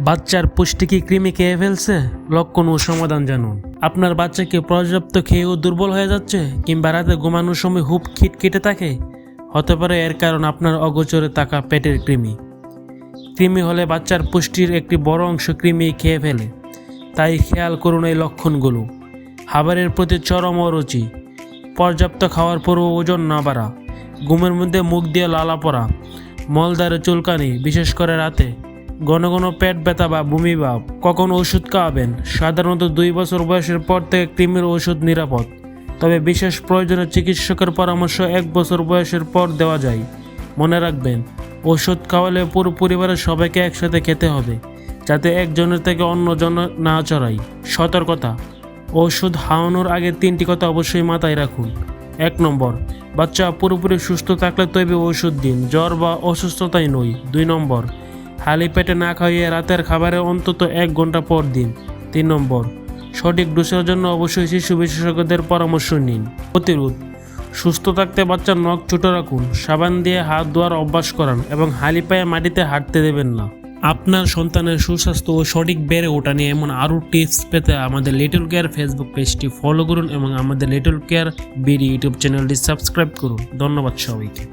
বাচ্চার পুষ্টি কি কৃমি খেয়ে ফেলছে? লক্ষণ ও সমাধান জানুন। আপনার বাচ্চাকে পর্যাপ্ত খেয়েও দুর্বল হয়ে যাচ্ছে কিংবা রাতে ঘুমানোর সময় হুপ খিটখিটে থাকে? হতে পারে এর কারণ আপনার অগোচরে থাকা পেটের কৃমি। কৃমি হলে বাচ্চার পুষ্টির একটি বড় অংশ কৃমি খেয়ে ফেলে, তাই খেয়াল করুন এই লক্ষণগুলো। খাবারের প্রতি চরম অরুচি, পর্যাপ্ত খাওয়ার পরও ওজন না বাড়া, ঘুমের মধ্যে মুখ দিয়ে লালা পড়া, মলদ্বারে চুলকানি বিশেষ করে রাতে, ঘন ঘন পেট ব্যথা বা বমি ভাব। কখন ওষুধ খাওয়াবেন? সাধারণত 2 বছর বয়সের পর থেকে কৃমির ওষুধ নিরাপদ, তবে বিশেষ প্রয়োজনে চিকিৎসকের পরামর্শ 1 বছর বয়সের পর দেওয়া যায়। মনে রাখবেন, ওষুধ খাওয়ালে পুরো পরিবারের সবাইকে একসাথে খেতে হবে, যাতে একজনের থেকে অন্যজন না চড়ায়। সতর্কতা: ওষুধ খাওয়ানোর আগে 3টি কথা অবশ্যই মাথায় রাখুন। 1 নম্বর, বাচ্চা পুরোপুরি সুস্থ থাকলে তবে ওষুধ দিন, জ্বর বা অসুস্থতাই নয়। 2 নম্বর, খালি পেটে না খাইয়ে রাতের খাবারে অন্তত 1 ঘন্টা পর দিন। 3 নম্বর, সঠিক ডোজের জন্য অবশ্যই শিশু বিশেষজ্ঞদের পরামর্শ নিন। প্রতিরোধ: সুস্থ থাকতে বাচ্চার নখ ছোট রাখুন, সাবান দিয়ে হাত ধোয়ার অভ্যাস করান এবং খালি পায়ে মাটিতে হাঁটতে দেবেন না। আপনার সন্তানের সুস্বাস্থ্য ও সঠিক বেড়ে ওঠা নিয়ে এমন আরও টিপস পেতে আমাদের লিটল কেয়ার ফেসবুক পেজটি ফলো করুন এবং আমাদের লিটল কেয়ার বিডি ইউটিউব চ্যানেলটি সাবস্ক্রাইব করুন। ধন্যবাদ সবাইকে।